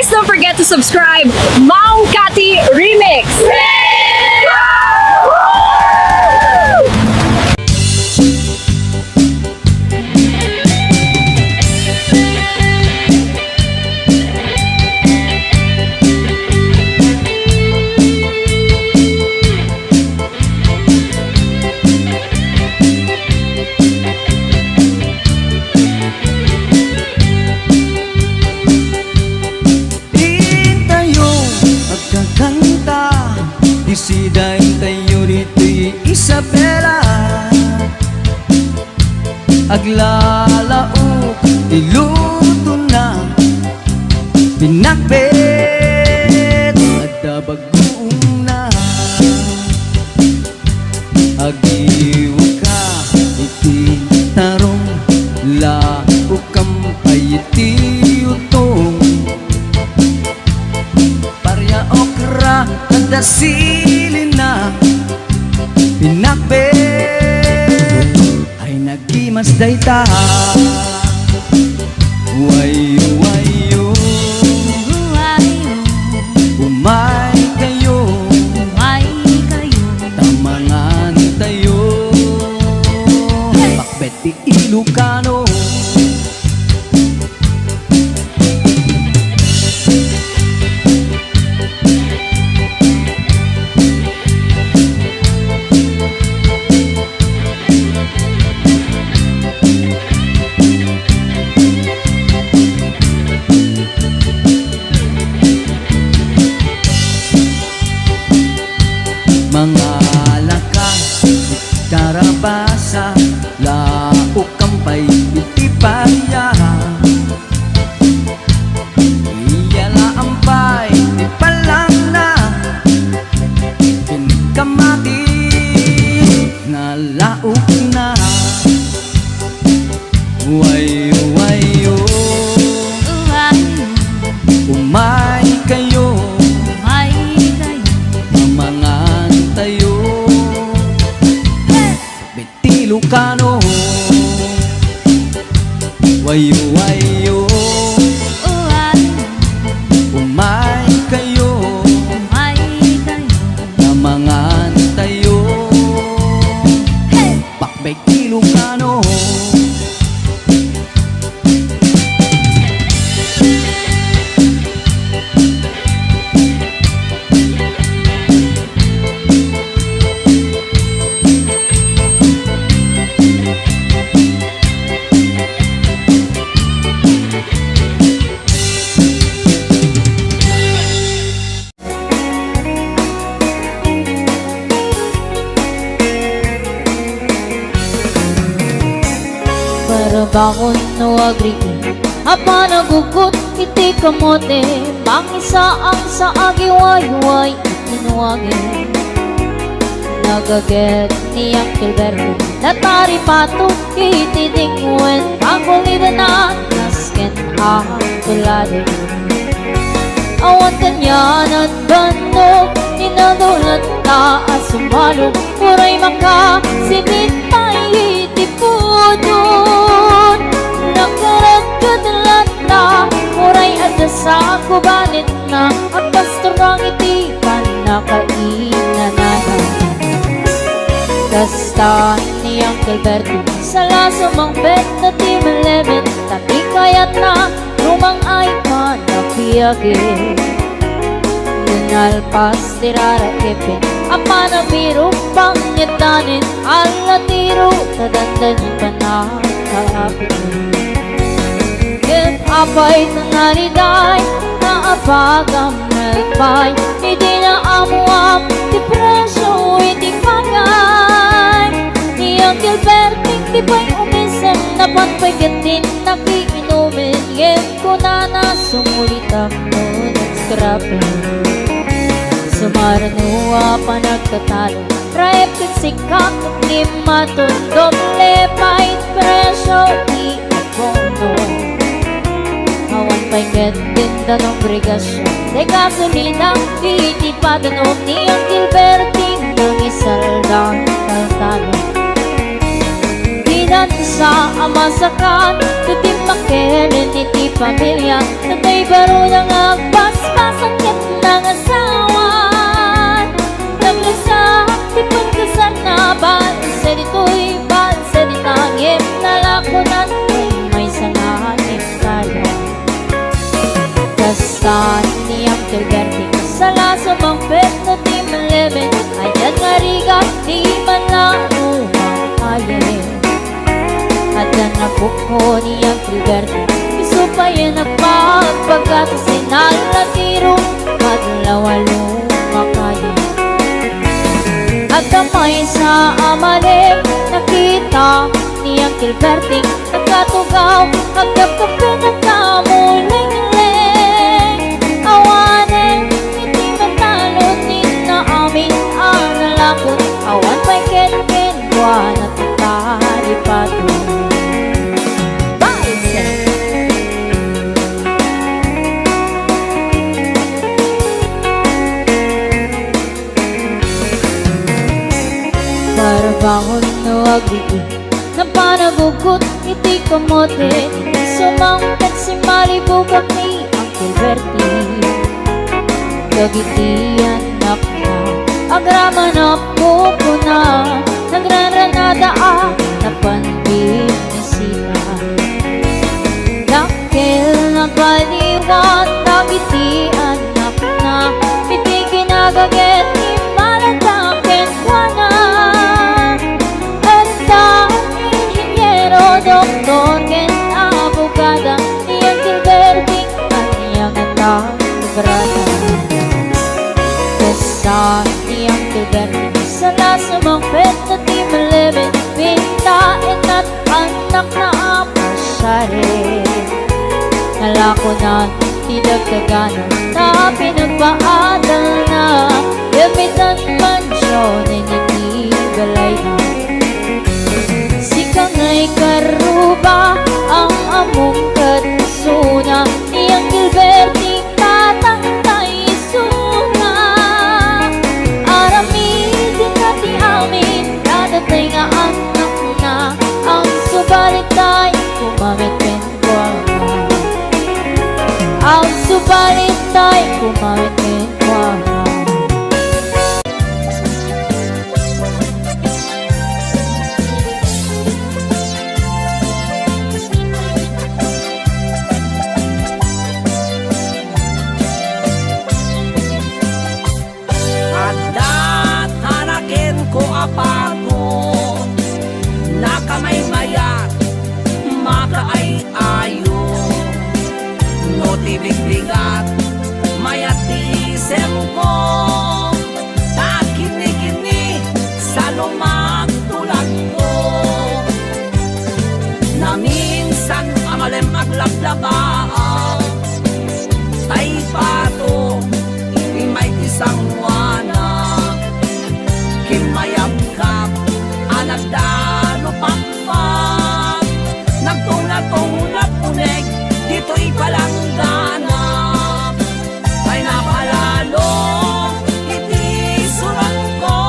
Please don't forget to subscribe Mau Kati Remix. Isiday tayo dito'y Isabela, aglalaok iluto na pinakbet at dabagoong na agiwa ka iti tarong laok kampay iti utong parya okra at silin na pinakbet ay nagimas dayta wayo wayo umay kayo tamangan tayo pakbet ti Ilocano. Mga lakas, karabasa, laok kampay, iti parya iyala ampay, di palang na pinkamati nga laok na wayo wayo umay kayo Ilocano wayo wayo umay kayo namangan tayo pakbay Ilocano. Bakon no agriin apa nagugot iti kamote mangisa ang sa agiwayway itinuwagin nagaget ni Uncle Berto natari pato iti dingwen pagulida na nasken ang tulado awan kanyan at bandok inadulat ta at sumalog puray maka sinitay iti pudon nagkaragkadalat na muray adda sa kubalit na at pastorang iti panakainanana kasta ni Uncle Berto sa laso mang bet na ti malebet tapi kayat na lumang ay panapiyagin nalpas tirara kepin apa na biro pangitanin ala tiro tadandan yung panakapit Ket apay tanariday na apagam nalpay hindi na amuam ti presyo hindi pagay ni Uncle Berting ti pa'y umisan na panpagatin nakiinumin yen ko na nasumulitam no nagskrapin sumaranua pa nagtatalo Raep sikat ni matundom lepay presyo di abono awan pa'y ketin danong brigasyon de gasolina itipadanong ni Uncle Berting ng isaldang kaltano dinan sa amasakan tutim makelin iti pamilya tatay baro ng agpa Saan ni Uncle Bertie kasala sa mga pet na di malimin. Ayan nga riga, di man lang umahayin. At yan na buko ni Uncle Bertie, iso pa yan nagpagpagkat sinal na tiro, madalawa lumakayin. At kamay sa amalim, nakita ni Uncle Bertie nagkatugaw, agkapkape na kamuling-ling. Awanin, hindi matalon, ni na amin ang nalakot. Awan pa'y ken-ken-buwan at tatari pato. Para bangon na wagigi na panagugot, iti kamote. Sumangkat si Malibugak ni Uncle Bertie. Kagitian anak na, agrama na pupo na, nagranranada na panbibisita. Dakil na baliwat, kagiti anak na, piti ginagaget ni malatakin kwa na. Doktor ken abogada ni Uncle Bertie at niyang anak brada. Basta ni Uncle Bertie sa lasamang pet na di malimin, pintain at anak na apasyari. Nalakonan, tidagdaganan na pinagpaadal na, gamitan mansyon ay nitigalay na. Ngay karuba ang among katsuna ni Uncle Bertie tatangtay suna. Aramidin na ti amin, dadatay nga anak na, ang subalit tayo kumamit kenkwana. Ang subalit tayo kumamit kenkwana. Apago nakamay mayat makaay ayo no tibig-bigat mayat isem ko takini-kini sa lumagtulag ko na minsan amalem aglablabaan tay pato may isang wana kimayap kap anak dano pakpak nagtong-natong punek dito'y palangganap kay napalalo iti surat ko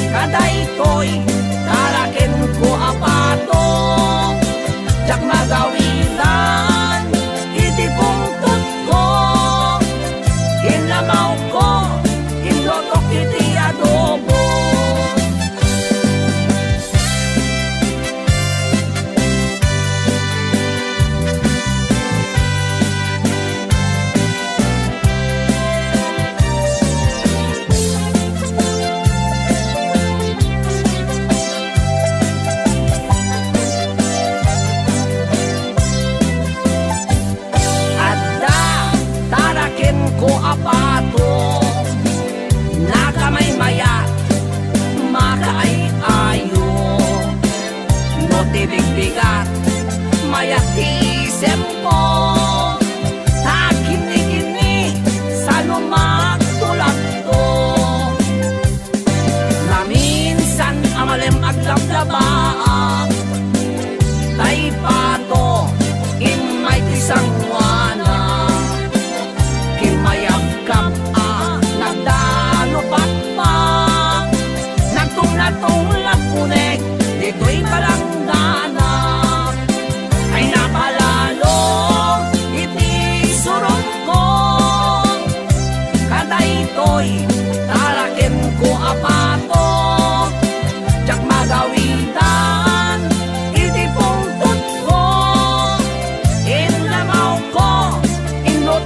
kaday ko'y tarakin ko apato jak magawilan iti pungtot ko inlamaw ko inlotok iti adobo. Adda tarakin ko apato nakamay mayat makaay ayo no tibig-bigat mayat isem ko takini-kini sa lumagtulag ko na minsan amalem aglablabaan tay pato imay tisang wana kimayap kap nagdano pakpak nagtong-natong lapunek dito'y palangganap ay napalalo iti surong ko kaday to'y tarakin ko apato jak magawitan iti pungtot ko inlamaw ko ino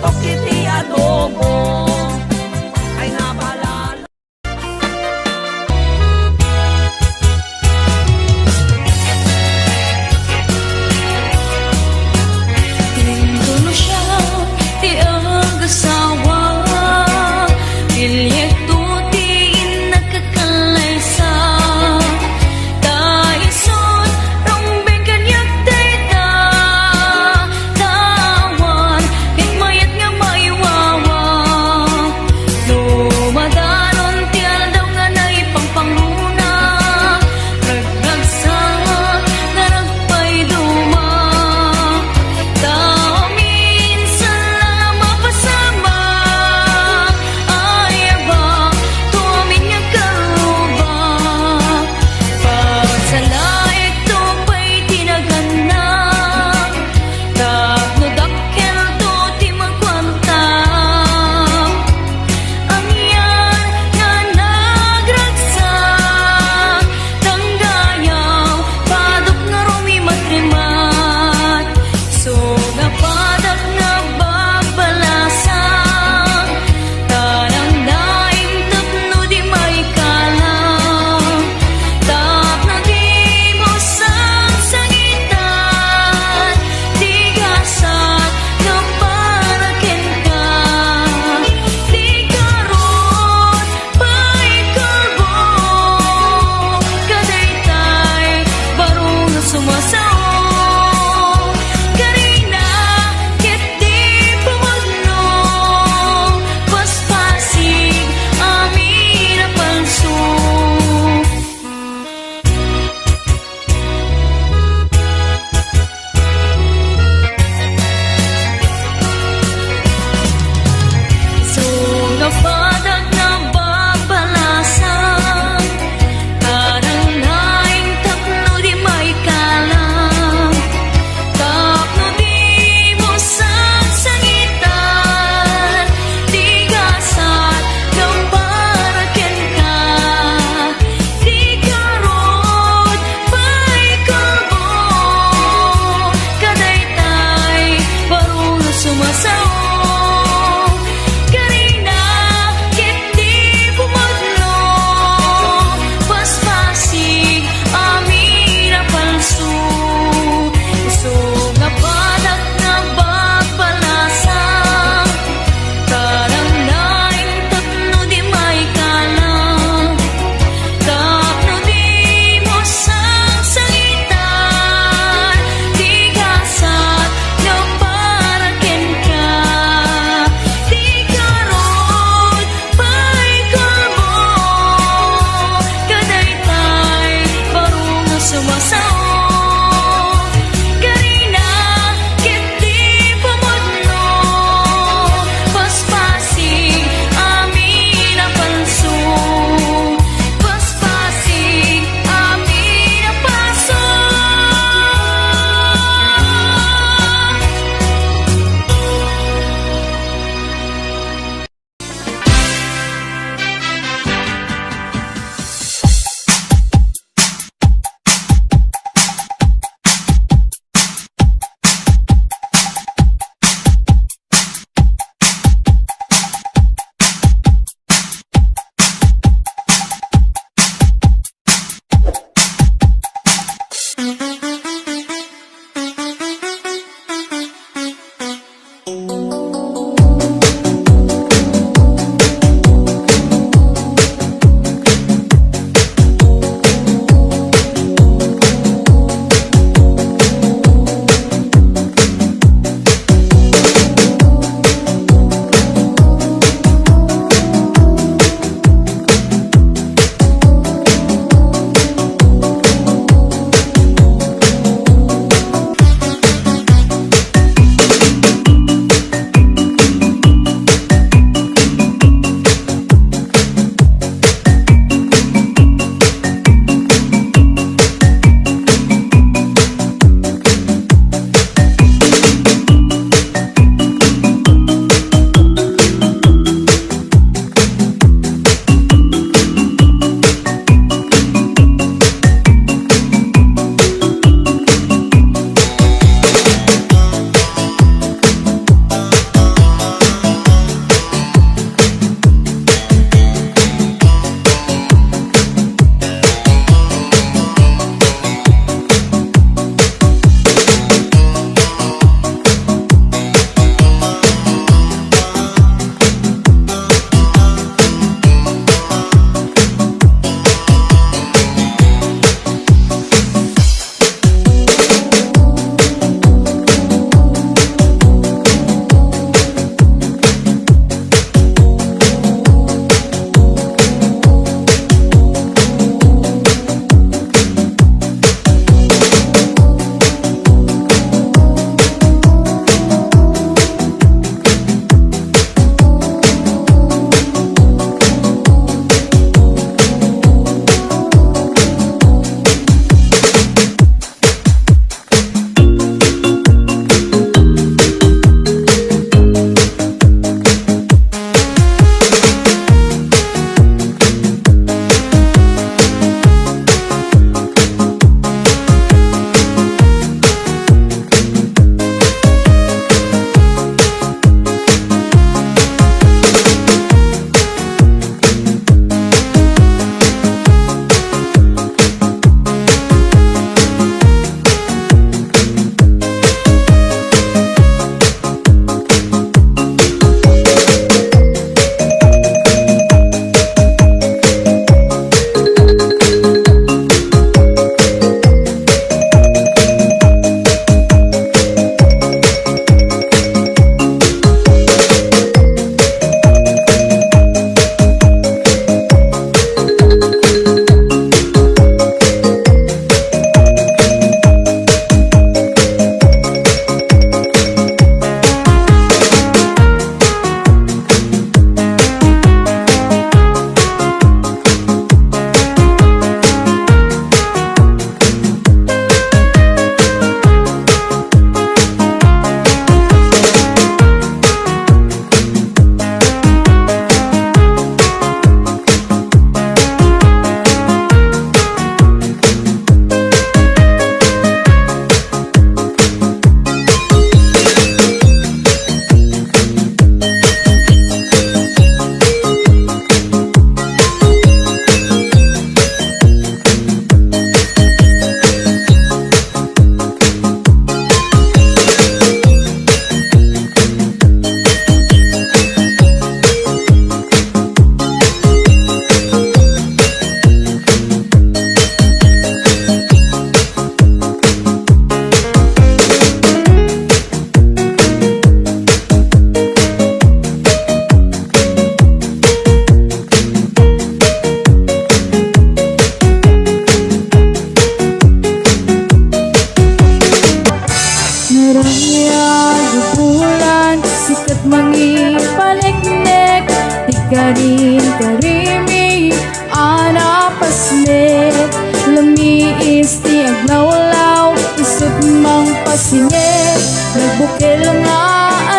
mangipaniknik di karin karimi anapasnik lumiis ti aglawlaw isut mang pasingit nagbukil nga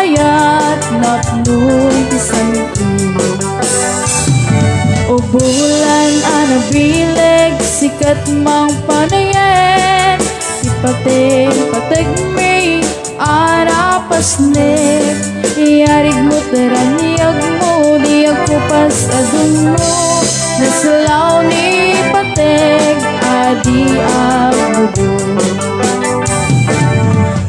ayat napnoy ti santo o bulan anabileg sikat mang panayen ipating may arapasnik iyarig mo teraniyag mo diyag ko pas adun mo nasalaw ni pateg adi agudon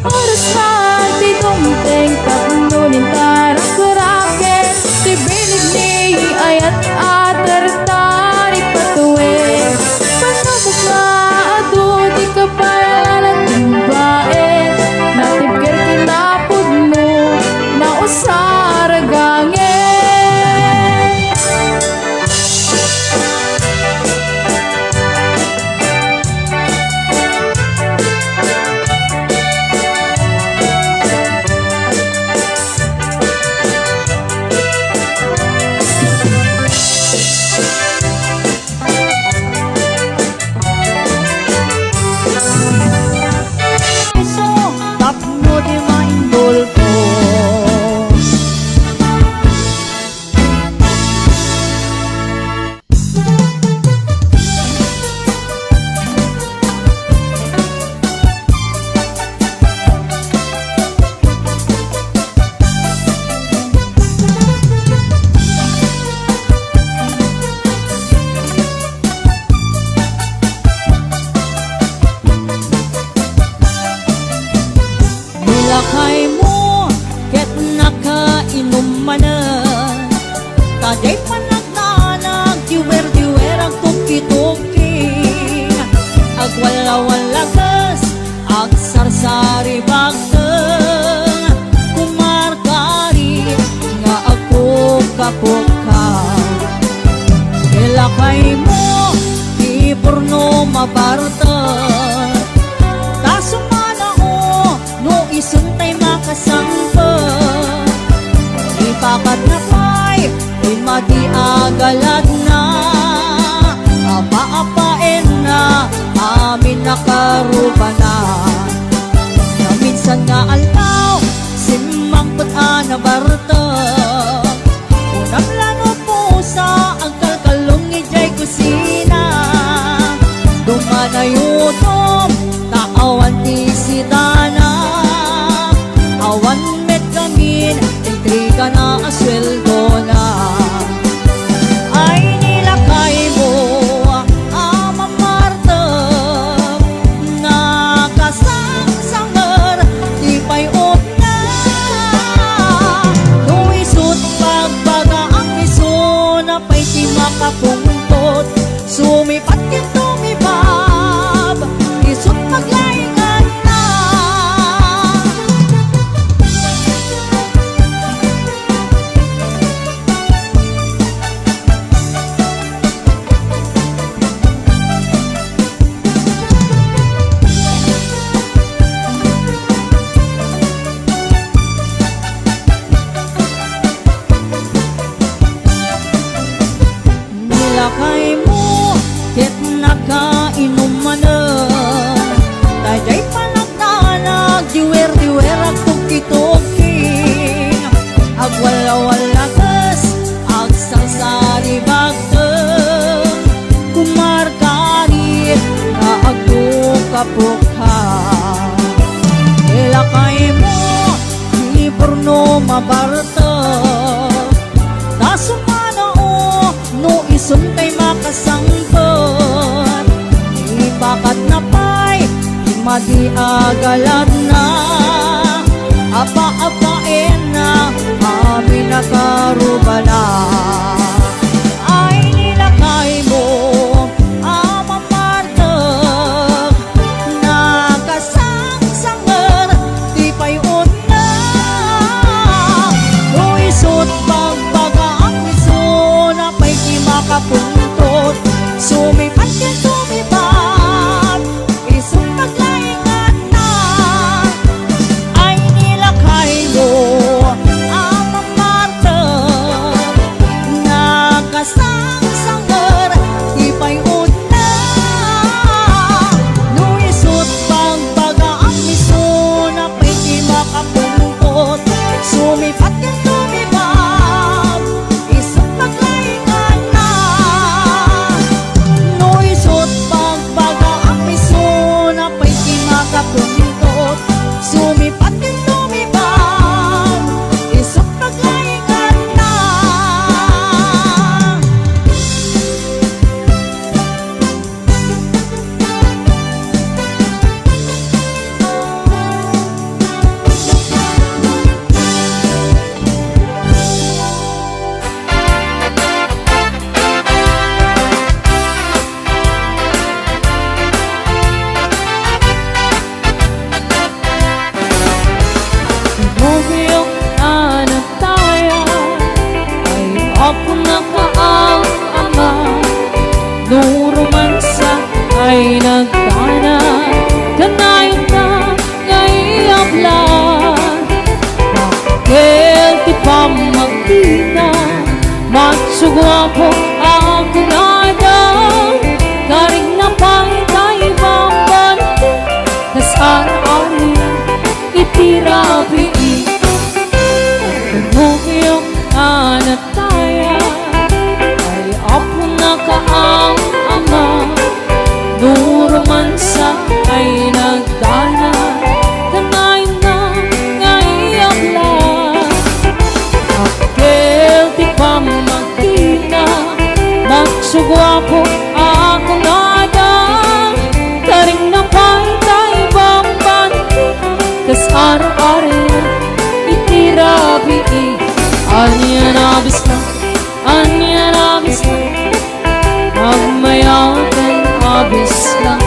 oras na ti dumteng tapno nintarang kuraken ti bilig ni ayat atartari patuwe panabok na adu di kapalan timbaen natibker kinapod mo na usaragangin tapno di maindol ko Nilakay mo, ket nakainom manan Kaday panagdanag, diwer-diwer ang tuki-tuki Agwala-walagas, agsarsari bagteng Kumarkari, nga ako kapuka Nilakay mo, di porno mabartan isuntay makasangpa ipakat na pa'y madi agalad na apa-apain na amin nakaruba na minsan nga altaw simangpot na barta unang lano po sa ang kalkalong ijay kusina dumanayutom naawan ti sitana awan met kamin, intriga na asweldo na ay nilakay mo ama Marta nakasangsangar di payot na nuisot pagbaga ang iso na pa'y di makapungtot sumipat kin tumibab isot maglaingan na nilakay mo, ket nakainom manan Taday panagdanag, diwer-diwer ang tuki-tuki Agwala-walagas, agsarsari bagteng Kumarkari, nga agtukapukha nilakay mo, di porno mabarta Tasumana no isuntay makasangpot ipakat na pa'y madi agalad na apa-apain na amin nakaruba na ay nilakay mo ama Marta nakasangsangar di payot na no isot pagbaga ang iso na pa'y di makapuntot sumipat yan sumibab isot paglaingan na ay nilakay mo Magsugwapo ako nadang karing napangitay bambanti kas ar-ari itirabi Pinukiyong anataya ay apo na kaang ama Nurumansa ay nagdana kanay na ngayak lang Akil di pa magkina Magsugwapo ako nadang karing napaytay bambanti kas ar-ari itirabi Anya nabis lang, anya nabis lang Magmayakan abis lang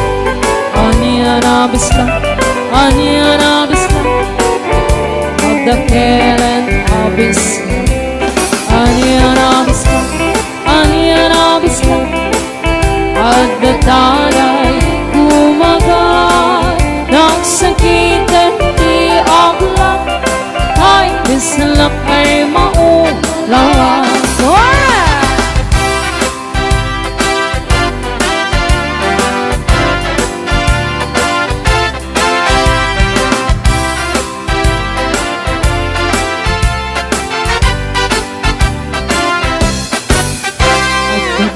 Anya nabis lang, anya nabis lang Magdakilan abis lang Anya nabis lang, anya nabis lang Pagdatalay kumagay Nagsakitan di aglat Ay bisalak ay maulawan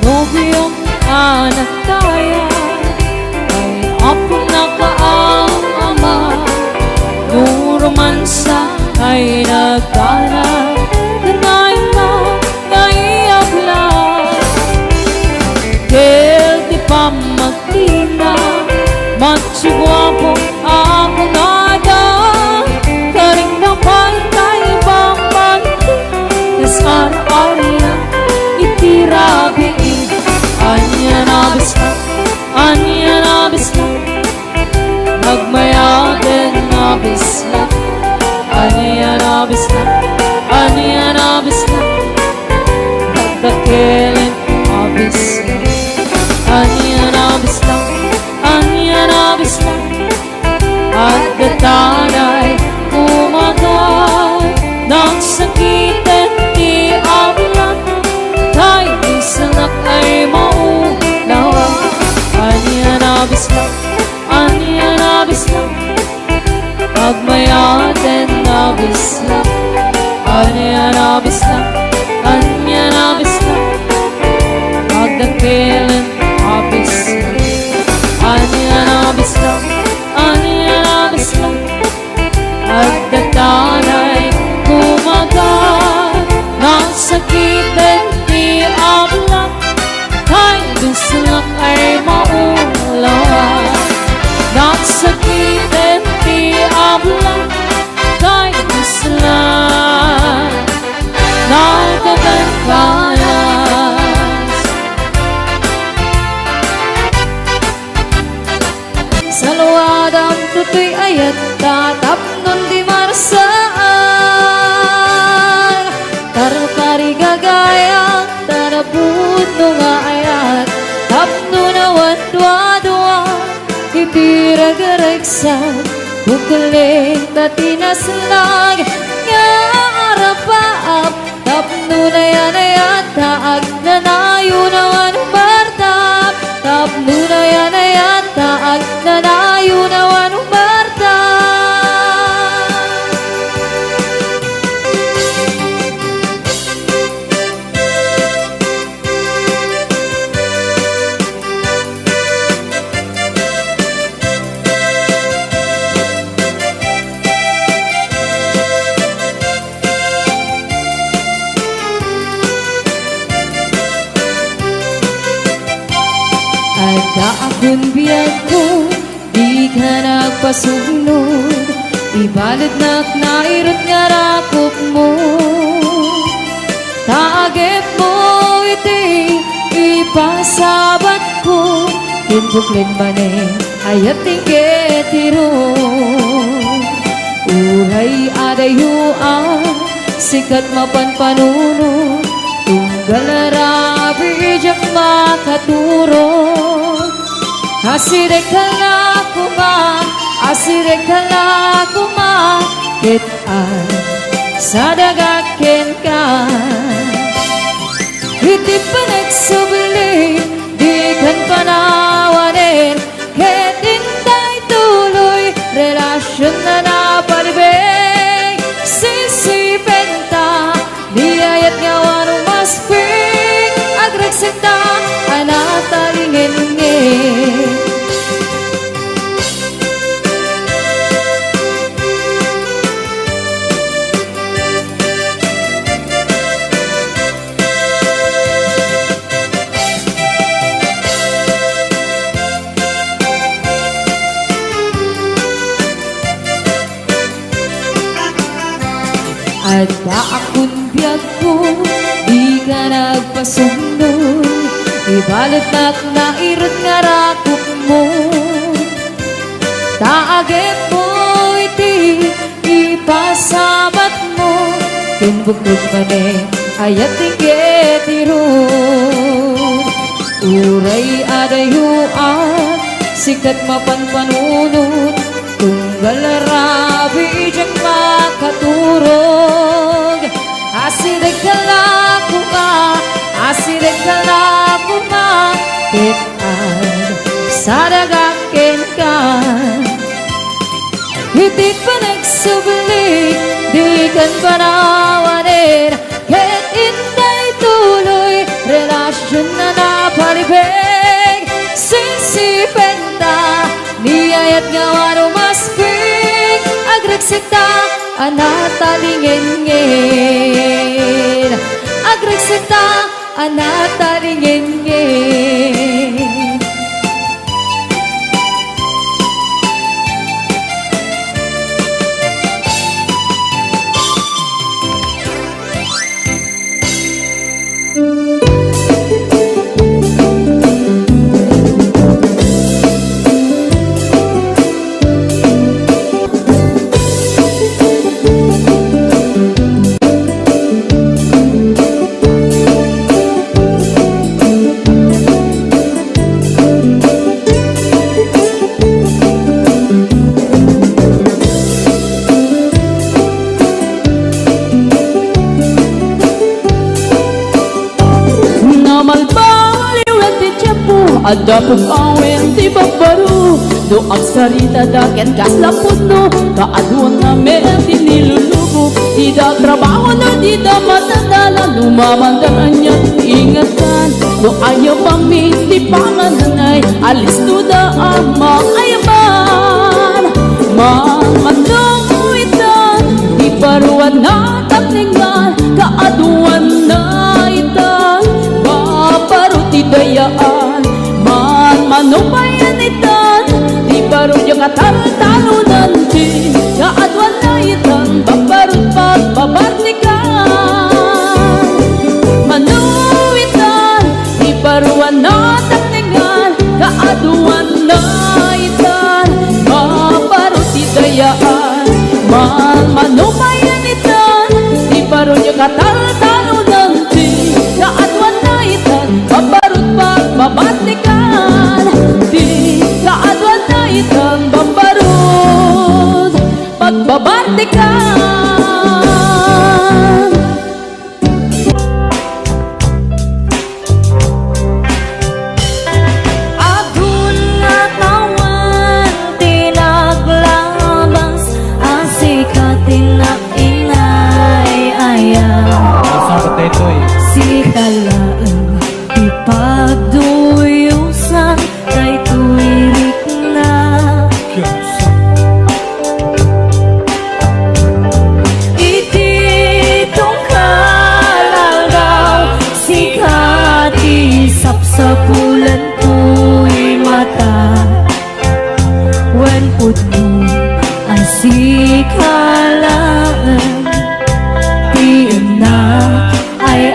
Nobyong anak kaya ay apo na kaang ama Nurumansa ay nagdana kanay na naiyak lang Kel di pa magtina Magsugwapo ako nadang karing napantay bambanti kas ar-ariya itirabi Anya nabis lang, anya nabis lang Magmayagan nabis lang Anya nabis lang, anya nabis lang Magdakilan abis lang Anya nabis lang, anya nabis lang Pagdatanay kumagay Nagsakitan di ablan Tay bisanak ay maulawan Anya nabis lang, anya nabis lang Magmayaten nabis lang Anya nabis lang, anya nabis lang Magdakilan abis lang Anya nabis lang, anya nabis lang Pagdatanay kumagay Nasakitan di ablan Ay bisalak ay maulawan Nasakitan di ablan Ay bisalak nagkagagkalas Sa luwadang tutoy ayat tatapnon di marasaan Tarukari gagayang tanapun nga ayat Tapno na wadwa-dwa Itiragaragsan Bukuling tatinaslag Nga arapaap Tapno na yan ayat Taag na nayunawan bartap Tapno na yan ayat Taag na nayunawan bartap Ada akong biyag ko, di ka nagpasuglod Ibalad nak nairot nga rakop mo Taagip mo iti, ipasabat ko Kinbuklin maneng, ayat tinggetiro Uray adayuan, sikat mapanpanuno Tunggal rabi jak makaturot Asirek kala kuma Kitaan sa dagakin ka aking biyag ko, di ka nagpasunod. Ibalit na irot nga rakop mo, taagit mo iti ipasabat mo. Timbukod mani ayat tingget irot, uray adayuan sikat mapanpanunod, tunggal rabi diyang makaturog. Asirig kalaku ka, asirig kalaku ka, titan sadagakin ka. Hitit pa nagsubli, di kan panawanin, ket intay tuloy, relasyon na napalibig. Sinsipenda, niyayat nga warumasping, agregsita, anatalingin-ngin. Agregsita, anatalingin-ngin. Ada pong awin di babaru, do ang sarita daken kaslapot no, kaaduan namin dinilulubo. Ida trabaho na di da matandala, lumamandaran niya ingatan. Do ayaw pami di pangananay, alis to da ang maayaman. Mamandong itan, di paruan na takningan, kaaduan na itan, maparuti dayaan. Manupayan itan, di baru niya katalo-talo nanti, kaadwan na itan, babarut pagbabartikan. Manuitan, di baruan na takningan, kaadwan na itan, babarut idayaan. Manupayan itan, di baru niya katalo-talo nanti, kaadwan na itan, babarut pagbabartikan. Kaadwan na itang bambarod, pagbabartikan. Agun nga tawan, tinaglabas, ang sikat tinakingay ayaw. Si kalaan, ipagduyusan, kay tuwirik na. Ititong kalagaw, sikat isap sa bulan ko'y mata. When put mo ang sikalaan, tiyan na ay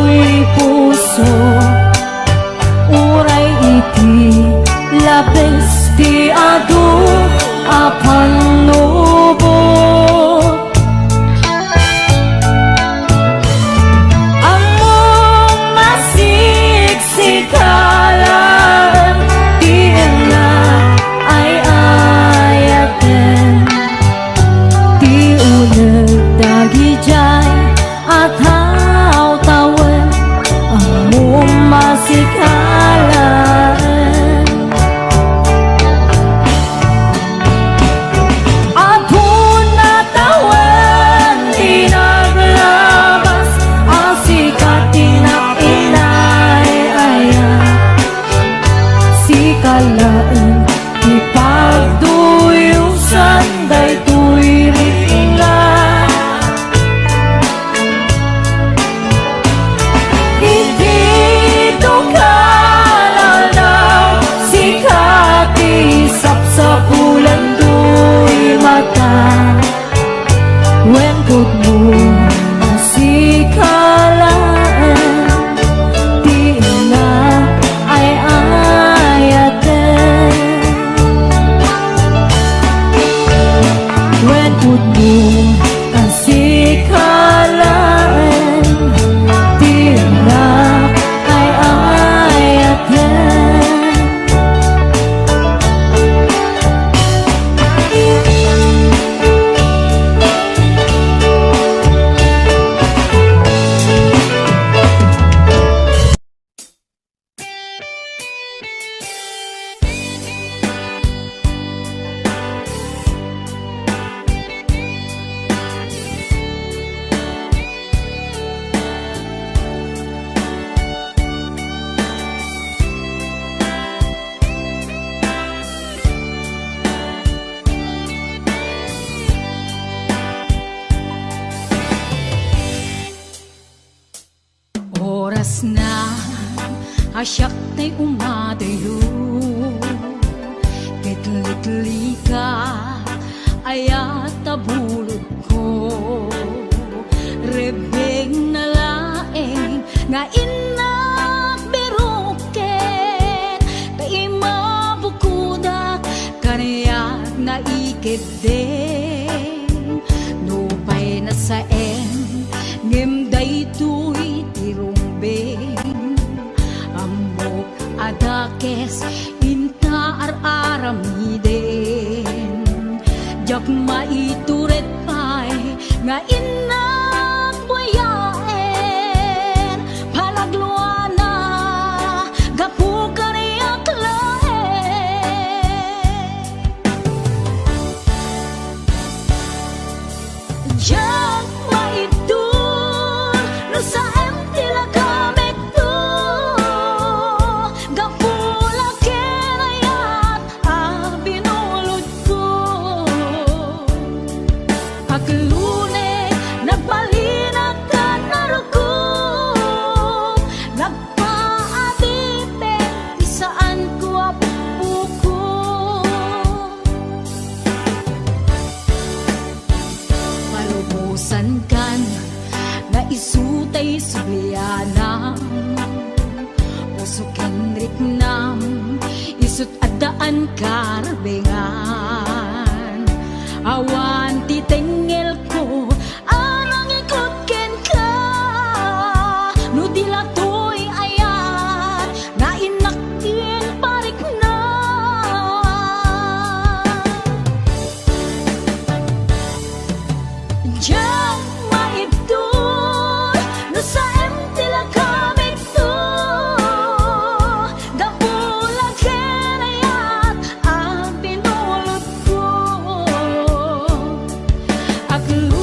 tuy puso uray iti labis ti adu apan lubot among masiksikalan ti na ay ayaten ti uneg dagi jay at haw-tawen among masikalan Atun natawan di naglabas ang sikat tinapinay-aya sikalaan di pagduyusan daytoy ringan Dito kalalaw sikat isap-sapulan do'y mata When good mo nasikalaan di na ay ayaten When good mo nasikalaan di na ay ayaten Oras na asyak ta'y umadayo Litli ka ayat tabulod ko Rebeng na laeng nga inak biruken Kay mabukudak kanayak na ikideng Nupay na saen ngimday tuy tirumbeng Amok adakes inta ar-aramiden Jak maituret pay nga inak buyaen Palagluana gapu kaniyak laen Jak maitur no sa tila kamek to Gapula kenayat binulod ko Paglune nagbalinag ka narugog Nagpaadipe isaan ko apuko Palubusan kan na isutay sublianam Usukin riknam isut adaan karbengan Awan titengel ko anang ikot ken ka No dilatoy ayat na inaktin parik na Diyan maitur no sa tila kamik to Gapula kenayat ang pinulot ko Aklo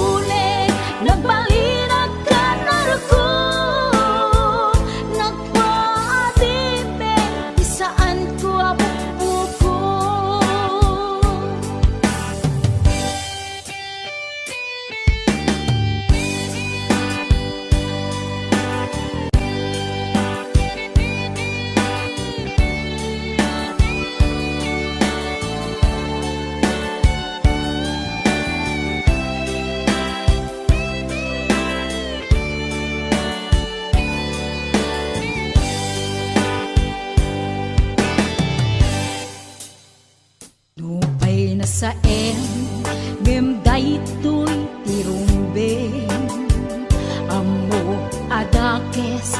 sa em ngem daytoy tirumbeng amo adakes